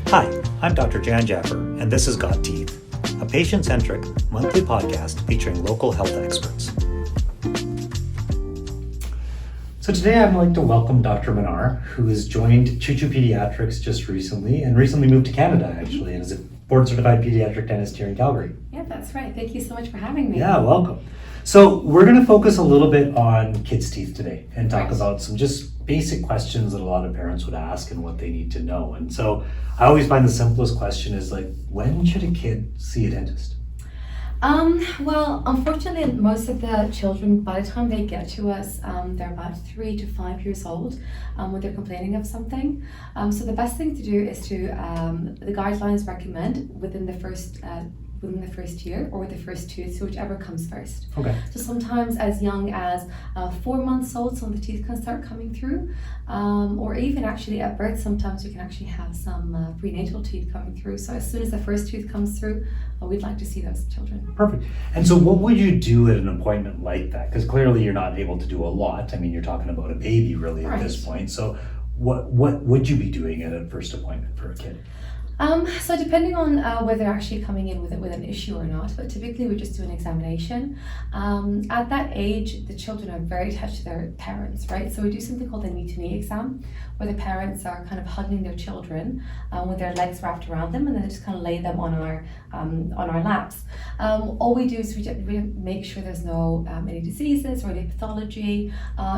Hi, I'm Dr. Jan Jaffer, and this is GotTeeth, a patient-centric monthly podcast featuring local health experts. So today I'd like to welcome Dr. Manar, who has joined Choo Choo Pediatrics just recently, and recently moved to Canada actually, and is a board-certified pediatric dentist here in Calgary. Yeah, that's right. Thank you so much for having me. Yeah, welcome. So we're going to focus a little bit on kids' teeth today and talk about some just basic questions that a lot of parents would ask and what they need to know. And so I always find the simplest question is like, when should a kid see a dentist? Well, unfortunately, most of the children, by the time they get to us, they're about 3 to 5 years old when they're complaining of something. So the best thing to do is to, the guidelines recommend within the first year or the first tooth, so whichever comes first. Okay. So sometimes as young as 4 months old, some of the teeth can start coming through, or even actually at birth, sometimes you can actually have some prenatal teeth coming through. So as soon as the first tooth comes through, we'd like to see those children. Perfect. And so what would you do at an appointment like that? Because clearly you're not able to do a lot. I mean, you're talking about a baby really at this point. So what would you be doing at a first appointment for a kid? So depending on whether they're actually coming in with an issue or not, but typically we just do an examination. At that age, the children are very attached to their parents, right? So we do something called a knee-to-knee exam, where the parents are kind of hugging their children with their legs wrapped around them, and then they just kind of lay them on our laps. All we do is we make sure there's no any diseases or any pathology,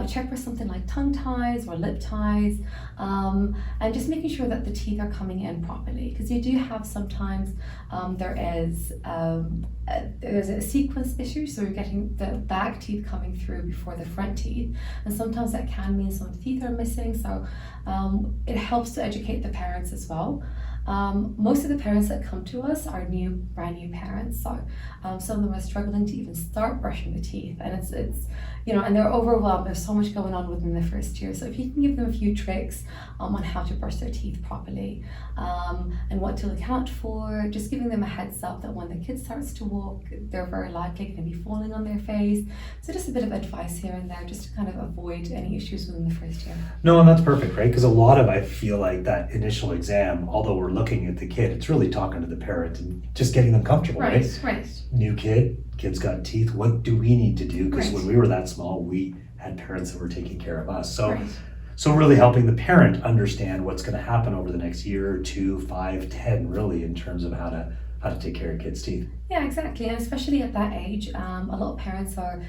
check for something like tongue ties or lip ties, and just making sure that the teeth are coming in properly. Because you do have sometimes there's a sequence issue, so you're getting the back teeth coming through before the front teeth, and sometimes that can mean some of the teeth are missing. So it helps to educate the parents as well. Most of the parents that come to us are brand new parents, so some of them are struggling to even start brushing the teeth, and it's and they're overwhelmed. There's so much going on within the first year. So if you can give them a few tricks on how to brush their teeth properly, and what to look out for, just giving them a heads up that when the kid starts to walk, they're very likely going to be falling on their face. So just a bit of advice here and there, just to kind of avoid any issues within the first year. No, and that's perfect, right? Because a lot of, I feel like that initial exam, although we're looking at the kid, it's really talking to the parent and just getting them comfortable, right? Right. New kid's got teeth. What do we need to do? Because when we were that small, we had parents that were taking care of us. So really helping the parent understand what's going to happen over the next year or 2, 5, 10, really, in terms of how to take care of kids' teeth. Yeah, exactly, and especially at that age, a lot of parents are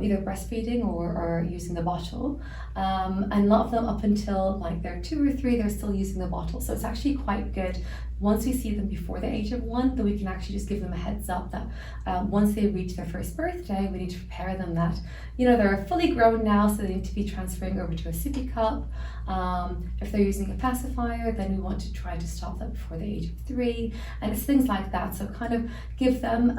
either breastfeeding or using the bottle, and a lot of them up until like they're 2 or 3, they're still using the bottle. So it's actually quite good once we see them before the age of 1, that we can actually just give them a heads up that once they reach their first birthday, we need to prepare them that they're fully grown now, so they need to be transferring over to a sippy cup. If they're using a pacifier, then we want to try to stop that before the age of 3, and it's things like that. So kind of give them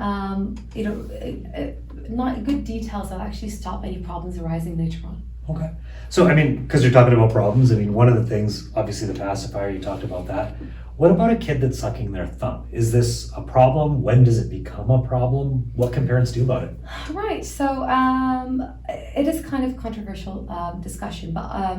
not good details that actually stop any problems arising later on. Okay. So, I mean, because you're talking about problems, I mean, one of the things, obviously the pacifier, you talked about that. What about a kid that's sucking their thumb? Is this a problem? When does it become a problem? What can parents do about it? Right, so it is kind of controversial discussion, but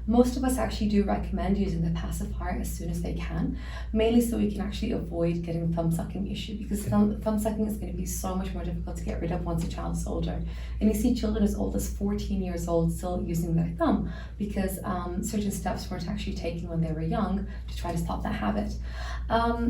most of us actually do recommend using the pacifier as soon as they can, mainly so we can actually avoid getting thumb sucking issue, because thumb sucking is going to be so much more difficult to get rid of once a child's older. And you see children as old as 14 years old still using their thumb because certain steps weren't actually taken when they were young to try to stop that habit.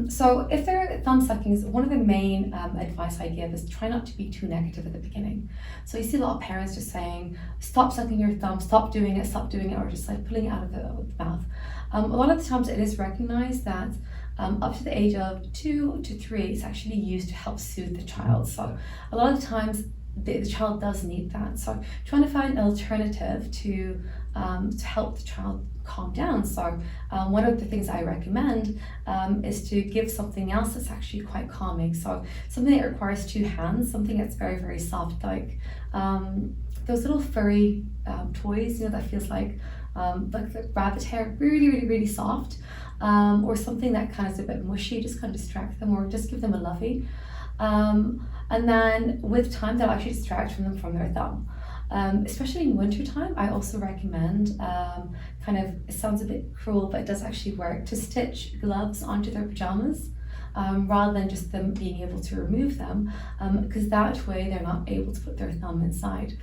So if they're thumb sucking, one of the main advice I give is try not to be too negative at the beginning. So you see a lot of parents just saying, stop sucking your thumb, stop doing it, or just like pulling it out of the mouth. A lot of the times it is recognized that up to the age of 2 to 3, it's actually used to help soothe the child. So a lot of the times the child does need that. So trying to find an alternative to help the child calm down. So one of the things I recommend is to give something else that's actually quite calming. So something that requires 2 hands, something that's very, very soft, like those little furry toys, that feels like rabbit hair, really, really, really soft, or something that kind of is a bit mushy, just kind of distract them, or just give them a lovey. And then with time, they'll actually distract from their thumb. Especially in winter time, I also recommend it sounds a bit cruel, but it does actually work, to stitch gloves onto their pajamas. Rather than just them being able to remove them, because that way they're not able to put their thumb inside.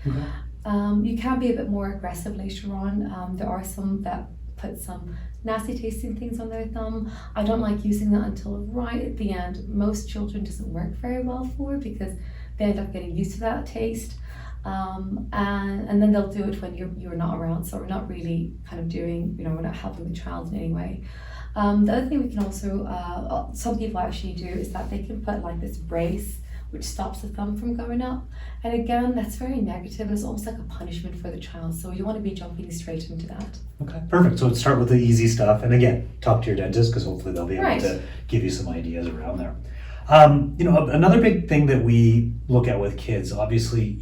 You can be a bit more aggressive later on. There are some that put some nasty tasting things on their thumb. I don't like using that until right at the end. Most children doesn't work very well for, because they end up getting used to that taste. And then they'll do it when you're not around, so we're not really kind of doing, we're not helping the child in any way. The other thing we can also, some people actually do, is that they can put like this brace which stops the thumb from going up. And again, that's very negative, and it's almost like a punishment for the child. So you want to be jumping straight into that. Okay, perfect. So let's start with the easy stuff. And again, talk to your dentist, because hopefully they'll be able to give you some ideas around there. Another big thing that we look at with kids, obviously,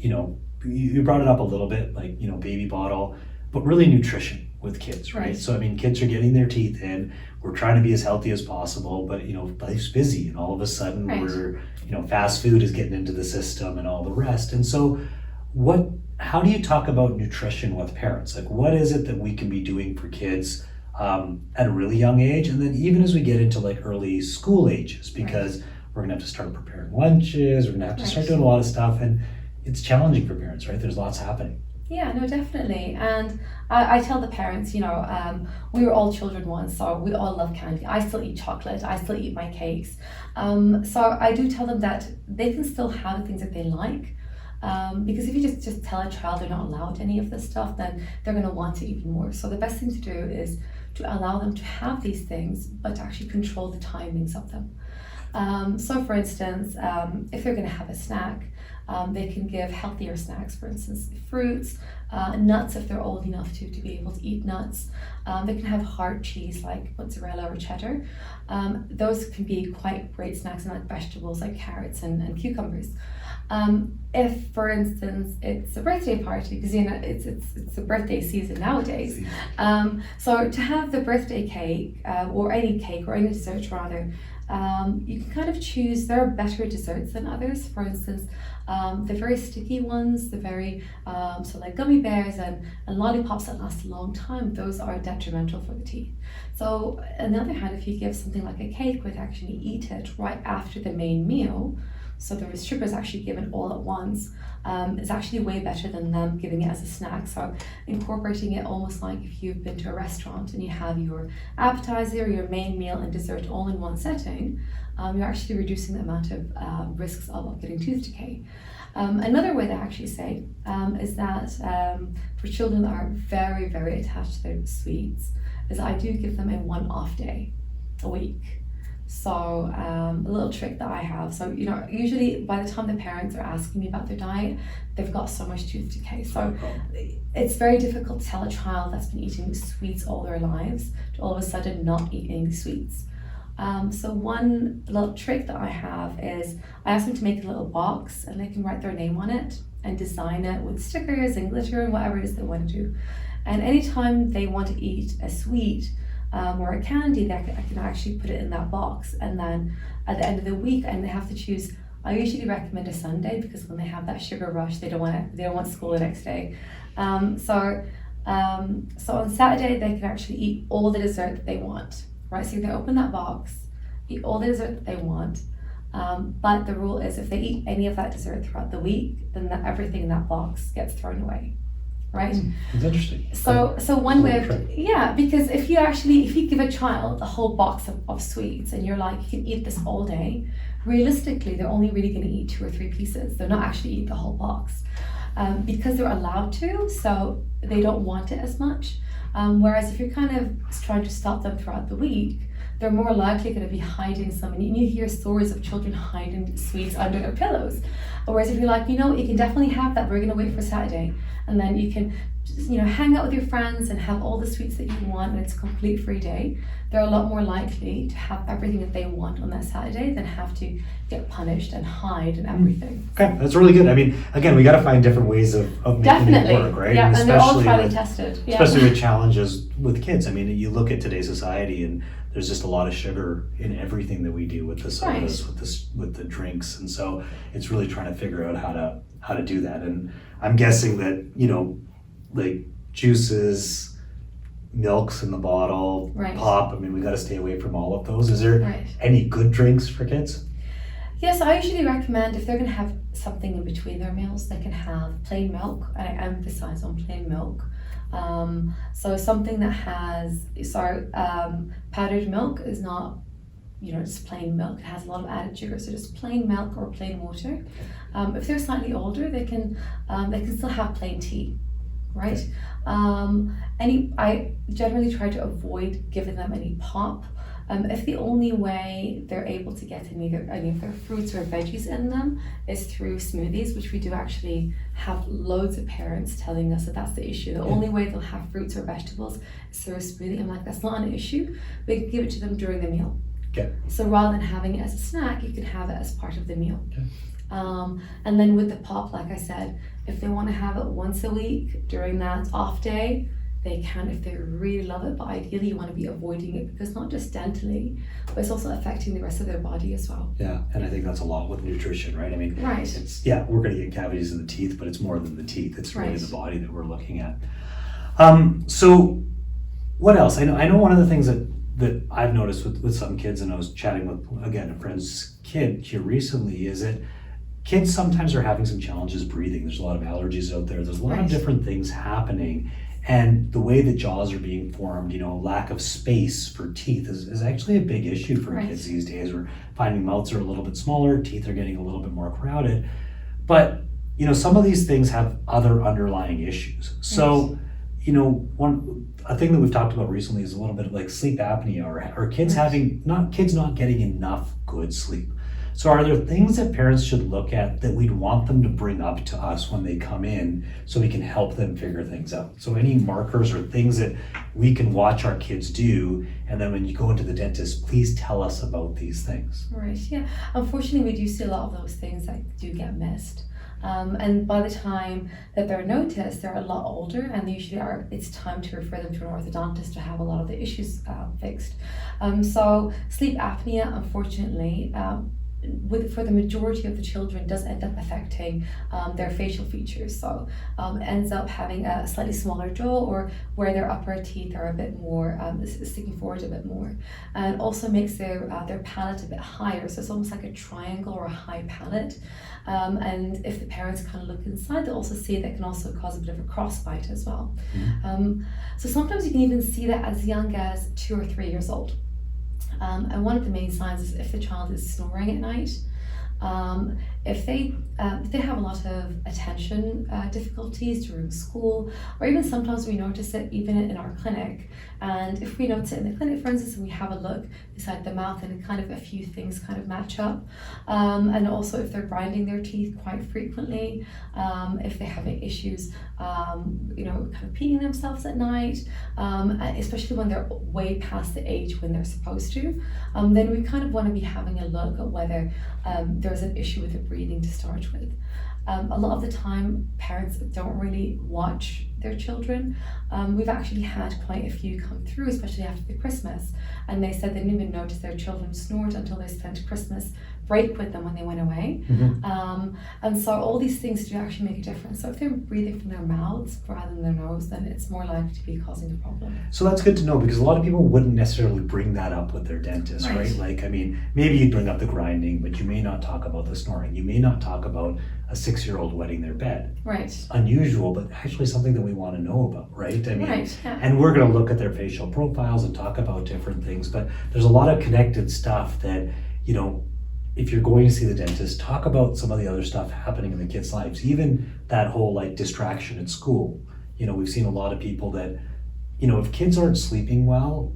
you brought it up a little bit, like, baby bottle, but really nutrition with kids, right? So, kids are getting their teeth in. We're trying to be as healthy as possible, but, life's busy, and all of a sudden we're, fast food is getting into the system and all the rest. And so how do you talk about nutrition with parents? Like, what is it that we can be doing for kids at a really young age? And then even as we get into like early school ages, because we're gonna have to start preparing lunches, we're gonna have to start doing a lot of stuff, and it's challenging for parents, right? There's lots happening. Yeah, no, definitely. And I tell the parents, we were all children once, so we all love candy. I still eat chocolate, I still eat my cakes. So I do tell them that they can still have the things that they like. Because if you just tell a child they're not allowed any of this stuff, then they're going to want it even more. So the best thing to do is to allow them to have these things, but to actually control the timings of them. So for instance, if they're going to have a snack, they can give healthier snacks, for instance, fruits, nuts if they're old enough to be able to eat nuts. They can have hard cheese like mozzarella or cheddar. Those can be quite great snacks, and like vegetables like carrots and cucumbers. If, for instance, it's a birthday party, because it's the birthday season nowadays, so to have the birthday cake or any dessert rather, you can kind of choose. There are better desserts than others. For instance, the very sticky ones, the very so like gummy bears and lollipops that last a long time, those are detrimental for the teeth. So on the other hand, if you give something like a cake, would actually eat it right after the main meal, so the sugar is actually given all at once, is actually way better than them giving it as a snack. So incorporating it almost like if you've been to a restaurant and you have your appetizer, your main meal and dessert all in one setting, you're actually reducing the amount of risks of getting tooth decay. Another way they actually say is that for children that are very, very attached to their sweets, is I do give them a one-off day a week. So a little trick that I have, so usually by the time the parents are asking me about their diet, they've got so much tooth decay. So it's very difficult to tell a child that's been eating sweets all their lives to all of a sudden not eat any sweets. So one little trick that I have is I ask them to make a little box, and they can write their name on it and design it with stickers and glitter and whatever it is they want to do. And anytime they want to eat a sweet or a candy, that I can actually put it in that box, and then at the end of the week, and they have to choose. I usually recommend a Sunday, because when they have that sugar rush, they don't want school the next day. So on Saturday they can actually eat all the dessert that they want, right? So they open that box, eat all the dessert that they want. But the rule is, if they eat any of that dessert throughout the week, then everything in that box gets thrown away. Right? It's interesting. So one way of, because if you give a child a whole box of sweets and you're like, you can eat this all day, realistically they're only really going to eat 2 or 3 pieces. They're not actually eat the whole box because they're allowed to, so they don't want it as much. Whereas if you're kind of trying to stop them throughout the week, they're more likely going to be hiding some, and you hear stories of children hiding sweets under their pillows. Whereas if you're like, you can definitely have that, we're going to wait for Saturday, and then you can just, hang out with your friends and have all the sweets that you want, and it's a complete free day, they're a lot more likely to have everything that they want on that Saturday than have to get punished and hide and everything. Okay, that's really good. Again, we got to find different ways of making it work, right? Yeah, and they're all tried and tested. Yeah. Especially with challenges with kids. You look at today's society, and there's just a lot of sugar in everything that we do with the sodas, with the drinks, and so it's really trying to figure out how to how to do that. And I'm guessing that, like juices, milks in the bottle, Right. pop, I mean, we got to stay away from all of those. Is there Right. any good drinks for kids? Yes, I usually recommend if they're going to have something in between their meals, they can have plain milk. I emphasize on plain milk. So something that has, powdered milk is not, just plain milk. It has a lot of added sugar, so just plain milk or plain water. If they're slightly older, they can still have plain tea, right? I generally try to avoid giving them any pop. If the only way they're able to get any of their fruits or veggies in them is through smoothies, which we do actually have loads of parents telling us that that's the issue. The only way they'll have fruits or vegetables is through a smoothie. I'm like, that's not an issue. We can give it to them during the meal. Okay. So rather than having it as a snack, you can have it as part of the meal. Okay. And then with the pop, like I said, if they want to have it once a week during that off day, they can if they really love it, but ideally you want to be avoiding it because not just dentally, but it's also affecting the rest of their body as well. Yeah, and I think that's a lot with nutrition, right? I mean, Right. we're going to get cavities in the teeth, but it's more than the teeth. It's really Right. the body that we're looking at. So what else? I know one of the things that I've noticed with some kids, and I was chatting with, again, a friend's kid here recently, is that kids sometimes are having some challenges breathing. There's a lot of allergies out there. There's a lot Right. of different things happening. And the way that jaws are being formed, lack of space for teeth is actually a big issue for Right. kids these days. We're finding mouths are a little bit smaller, teeth are getting a little bit more crowded. But, some of these things have other underlying issues. So, a thing that we've talked about recently is a little bit of like sleep apnea or kids not getting enough good sleep. So are there things that parents should look at that we'd want them to bring up to us when they come in so we can help them figure things out? So any markers or things that we can watch our kids do, and then when you go into the dentist, please tell us about these things. Right, yeah. Unfortunately, we do see a lot of those things that do get missed. And by the time that they're noticed, they're a lot older, and they usually it's time to refer them to an orthodontist to have a lot of the issues fixed. So sleep apnea, unfortunately, for the majority of the children, does end up affecting their facial features. So ends up having a slightly smaller jaw, or where their upper teeth are a bit more sticking forward a bit more, and also makes their palate a bit higher. So it's almost like a triangle or a high palate. And if the parents kind of look inside, they'll also see that can also cause a bit of a crossbite as well. Mm-hmm. So sometimes you can even see that as young as 2 or 3 years old. And one of the main signs is if the child is snoring at night, if they have a lot of attention difficulties during school, or even sometimes we notice it even in our clinic. And if we notice it in the clinic, for instance, and we have a look inside the mouth and kind of a few things kind of match up. And also if they're grinding their teeth quite frequently, if they're having issues, kind of peeing themselves at night, especially when they're way past the age when they're supposed to, then we kind of want to be having a look at whether there's an issue with the breathing to start with. A lot of the time, parents don't really watch their children. We've actually had quite a few come through, especially after the Christmas, and they said they didn't even notice their children snored until they spent Christmas break with them when they went away. Mm-hmm. And so all these things do actually make a difference. So if they're breathing from their mouths rather than their nose, then it's more likely to be causing the problem. So that's good to know, because a lot of people wouldn't necessarily bring that up with their dentist, right? Like, I mean, maybe you'd bring up the grinding, but you may not talk about the snoring. You may not talk about a 6-year-old wetting their bed. Right. Unusual, but actually something that we want to know about, right? I mean, Right, yeah. And we're going to look at their facial profiles and talk about different things, but there's a lot of connected stuff that, if you're going to see the dentist, talk about some of the other stuff happening in the kids' lives, even that whole like distraction at school. We've seen a lot of people that, if kids aren't sleeping well,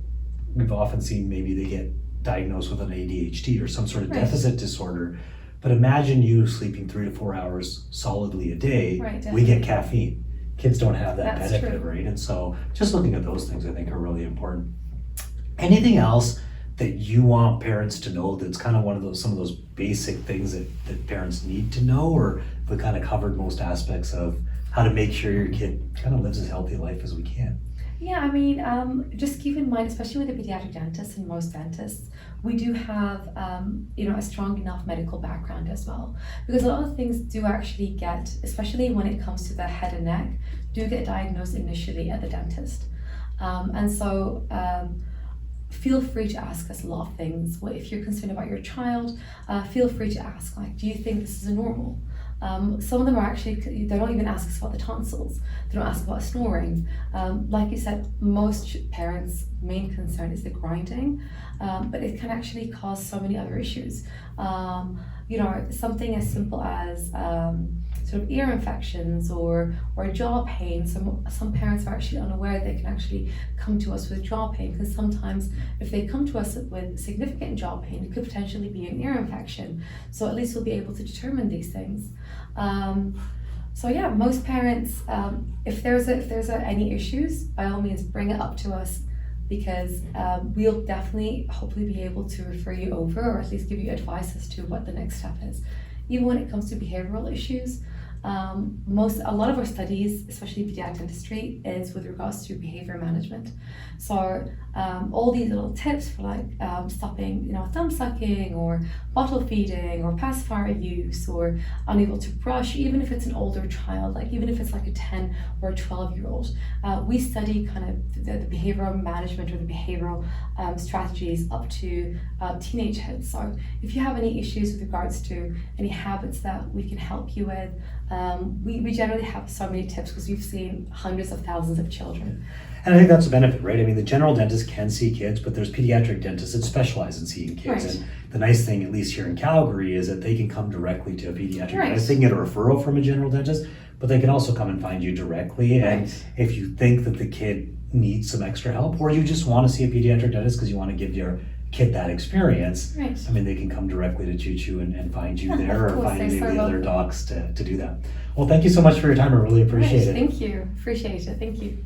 we've often seen maybe they get diagnosed with an ADHD or some sort of deficit disorder. But imagine you sleeping 3 to 4 hours solidly a day. Right, we get definitely. caffeine. Kids don't have that That's benefit, true. right? And so just looking at those things I think are really important. Anything else that you want parents to know that's kind of some of those basic things that parents need to know, or if we kind of covered most aspects of how to make sure your kid kind of lives as healthy a life as we can? Yeah, I mean, just keep in mind, especially with the pediatric dentists and most dentists, we do have a strong enough medical background as well, because a lot of things do actually get, especially when it comes to the head and neck, do get diagnosed initially at the dentist. And so feel free to ask us a lot of things. If you're concerned about your child, feel free to ask, like, do you think this is a normal? Some of them are actually, they don't even ask us about the tonsils. They don't ask about snoring. Like you said, most parents' main concern is the grinding, but it can actually cause so many other issues. Something as simple as sort of ear infections or jaw pain. Some parents are actually unaware they can actually come to us with jaw pain, because sometimes if they come to us with significant jaw pain, it could potentially be an ear infection. So at least we'll be able to determine these things. So yeah, most parents, if there's any issues, by all means bring it up to us, because we'll definitely hopefully be able to refer you over, or at least give you advice as to what the next step is. Even when it comes to behavioral issues, a lot of our studies, especially pediatric dentistry, is with regards to behavior management. So all these little tips for like stopping, thumb sucking or bottle feeding or pacifier use or unable to brush, even if it's an older child, like even if it's like a 10 or a 12-year-old. We study kind of the behavioral management or the behavioral strategies up to teenagehood. So if you have any issues with regards to any habits that we can help you with, we generally have so many tips because we've seen hundreds of thousands of children. And I think that's a benefit, right? I mean, the general dentist can see kids, but there's pediatric dentists that specialize in seeing kids. Right. And the nice thing, at least here in Calgary, is that they can come directly to a pediatric Right. dentist. They can get a referral from a general dentist, but they can also come and find you directly. And Right. if you think that the kid needs some extra help, or you just want to see a pediatric dentist because you want to give your kid that experience, Right. I mean, they can come directly to Choo Choo and find you there, Of or course, find they're maybe so other welcome. docs to do that. Well, thank you so much for your time. I really appreciate Right. it. Thank you. Appreciate it. Thank you.